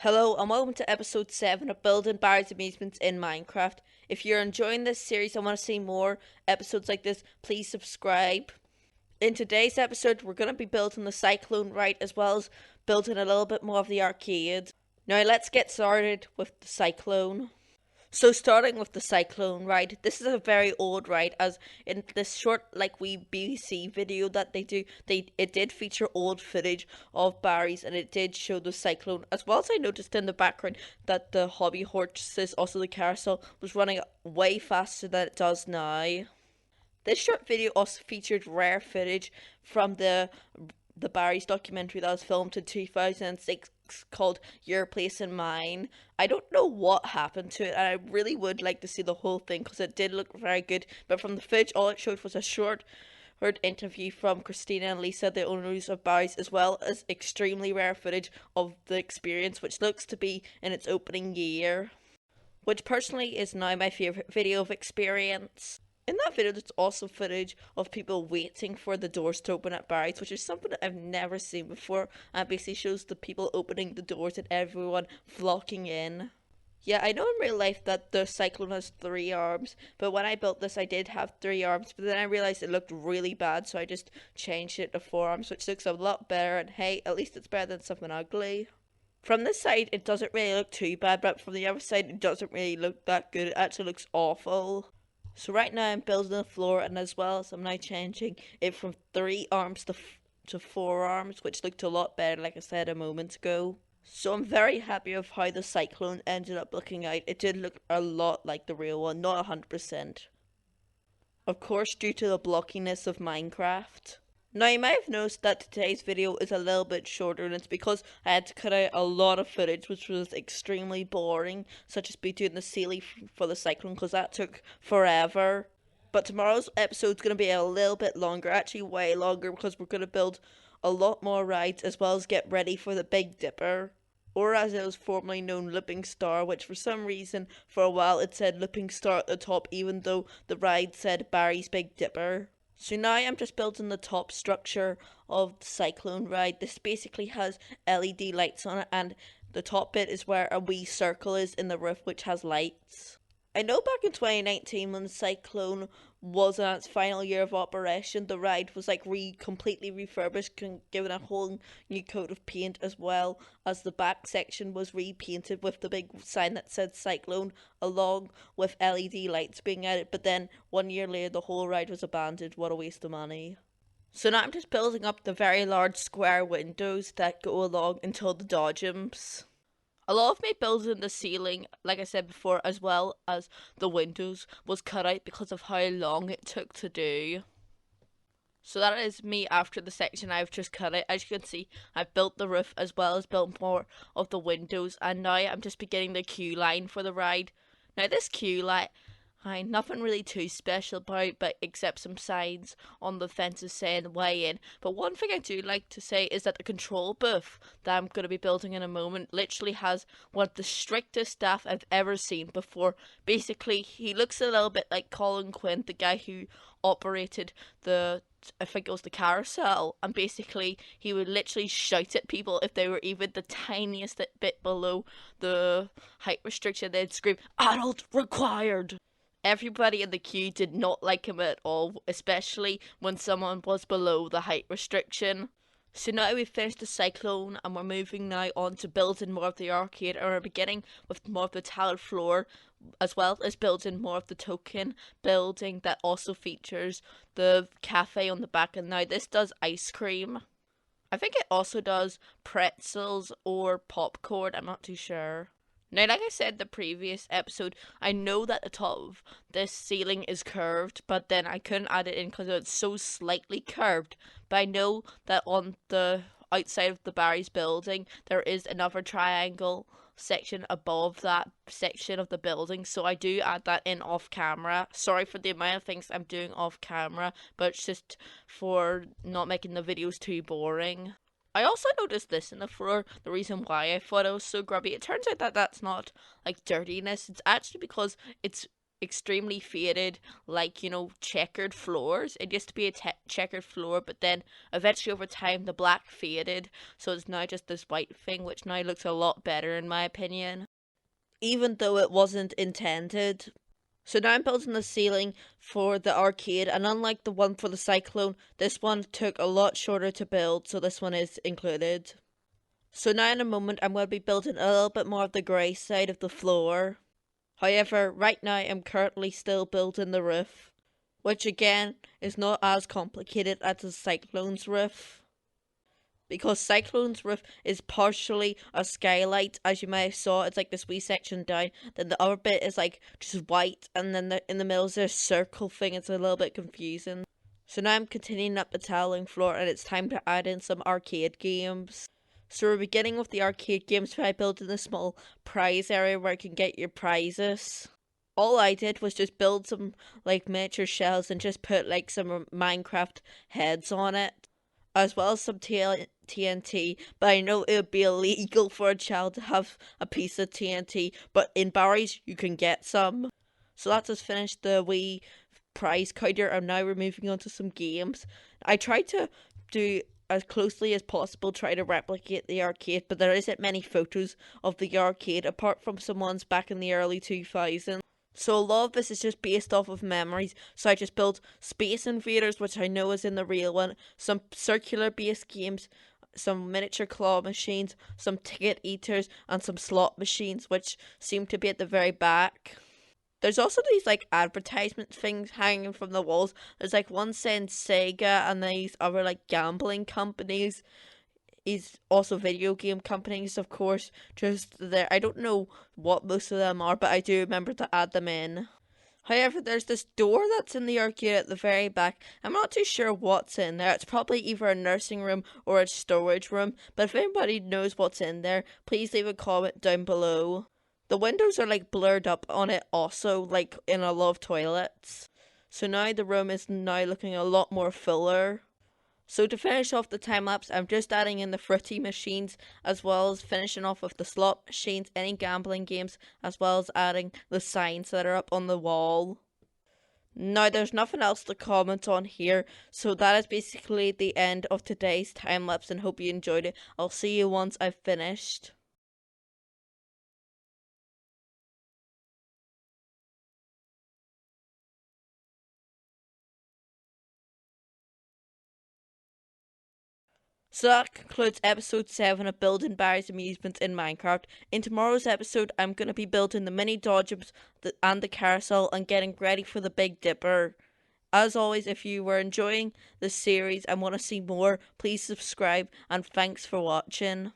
Hello and welcome to episode 7 of Building Barry's Amusements in Minecraft. If you're enjoying this series and want to see more episodes like this, please subscribe. In today's episode, we're going to be building the Cyclone ride as well as building a little bit more of the arcade. Now let's get started with the Cyclone. So starting with the Cyclone ride, this is a very old ride, as in this short wee BBC video that they do, it did feature old footage of Barry's and it did show the Cyclone, as well as I noticed in the background that the hobby horses, also the carousel, was running way faster than it does now. This short video also featured rare footage from the Barry's documentary that was filmed in 2006 called Your Place in Mine. I don't know what happened to it, and I really would like to see the whole thing because it did look very good, but from the footage all it showed was a short interview from Christina and Lisa, the owners of Barry's, as well as extremely rare footage of the experience, which looks to be in its opening year, which personally is now my favourite video of experience. In that video, there's also footage of people waiting for the doors to open at Barry's, which is something that I've never seen before, and it basically shows the people opening the doors and everyone flocking in. Yeah, I know in real life that the Cyclone has 3 arms, but when I built this I did have 3 arms, but then I realised it looked really bad, so I just changed it to 4 arms, which looks a lot better, and hey, at least it's better than something ugly. From this side, it doesn't really look too bad, but from the other side, it doesn't really look that good. It actually looks awful. So right now I'm building the floor, and as well as I'm now changing it from 3 arms to 4 arms, which looked a lot better like I said a moment ago. So I'm very happy with how the Cyclone ended up looking out. It did look a lot like the real one, not 100%. Of course, due to the blockiness of Minecraft. Now you might have noticed that today's video is a little bit shorter, and it's because I had to cut out a lot of footage which was extremely boring, such as be doing the ceiling for the Cyclone, because that took forever. But tomorrow's episode is going to be a little bit longer, actually way longer, because we're going to build a lot more rides as well as get ready for the Big Dipper. Or as it was formerly known, Looping Star, which for some reason for a while it said Looping Star at the top even though the ride said Barry's Big Dipper. So now I'm just building the top structure of the Cyclone ride. This basically has LED lights on it, and the top bit is where a wee circle is in the roof which has lights. I know back in 2019 when the Cyclone was in its final year of operation, the ride was completely refurbished and given a whole new coat of paint, as well as the back section was repainted with the big sign that said Cyclone, along with LED lights being added. But then 1 year later the whole ride was abandoned. What a waste of money. So now I'm just building up the very large square windows that go along until the dodgems. A lot of me building the ceiling, like I said before, as well as the windows, was cut out because of how long it took to do. So that is me after the section I've just cut out. As you can see, I've built the roof as well as built more of the windows, and now I'm just beginning the queue line for the ride. Now this queue line, nothing really too special about, but except some signs on the fences saying way in. But one thing I do like to say is that the control booth that I'm going to be building in a moment literally has one of the strictest staff I've ever seen before. Basically, he looks a little bit like Colin Quinn, the guy who operated I think it was the carousel, and basically he would literally shout at people if they were even the tiniest bit below the height restriction. They'd scream, "Adult required!" Everybody in the queue did not like him at all, especially when someone was below the height restriction. So now we've finished the Cyclone and we're moving now on to building more of the arcade, and we're beginning with more of the tiled floor as well as building more of the token building that also features the cafe on the back, and now this does ice cream. I think it also does pretzels or popcorn, I'm not too sure. Now, like I said in the previous episode, I know that the top of this ceiling is curved, but then I couldn't add it in because it's so slightly curved. But I know that on the outside of the Barry's building, there is another triangle section above that section of the building, so I do add that in off camera. Sorry for the amount of things I'm doing off camera, but it's just for not making the videos too boring. I also noticed this in the floor, the reason why I thought it was so grubby. It turns out that that's not dirtiness, it's actually because it's extremely faded, like, checkered floors. It used to be a checkered floor, but then eventually over time the black faded, so it's now just this white thing, which now looks a lot better in my opinion, even though it wasn't intended. So now I'm building the ceiling for the arcade, and unlike the one for the Cyclone, this one took a lot shorter to build, so this one is included. So now in a moment I'm going to be building a little bit more of the grey side of the floor. However, right now I'm currently still building the roof, which again is not as complicated as the Cyclone's roof, because Cyclone's roof is partially a skylight, as you may have saw. It's like this wee section down, then the other bit is like just white, and then in the middle is a circle thing. It's a little bit confusing. So now I'm continuing up the tiling floor, and it's time to add in some arcade games. So we're beginning with the arcade games by building a small prize area where you can get your prizes. All I did was just build some like miniature shells and just put like some Minecraft heads on it, as well as some TNT. But I know it would be illegal for a child to have a piece of TNT, but in Barry's you can get some. So that just finished the wee prize counter, and now we're moving on to some games. I tried to do as closely as possible, try to replicate the arcade, but there isn't many photos of the arcade apart from some ones back in the early 2000s. So a lot of this is just based off of memories. So I just built Space Invaders, which I know is in the real one, some circular based games, some miniature claw machines, some ticket eaters, and some slot machines, which seem to be at the very back. There's also these like advertisement things hanging from the walls. There's like one saying Sega, and these other like gambling companies. Is also video game companies, of course, just there. I don't know what most of them are, but I do remember to add them in. However, there's this door that's in the arcade at the very back. I'm not too sure what's in there. It's probably either a nursing room or a storage room, but if anybody knows what's in there, please leave a comment down below. The windows are like blurred up on it also, like in a lot of toilets. So now the room is now looking a lot more fuller. So to finish off the time lapse, I'm just adding in the fruity machines, as well as finishing off with the slot machines, any gambling games, as well as adding the signs that are up on the wall. Now there's nothing else to comment on here, so that is basically the end of today's time lapse, and hope you enjoyed it. I'll see you once I've finished. So that concludes episode 7 of building Barry's Amusements in Minecraft. In tomorrow's episode, I'm going to be building the mini dodgems and the carousel and getting ready for the Big Dipper. As always, if you were enjoying this series and want to see more, please subscribe, and thanks for watching.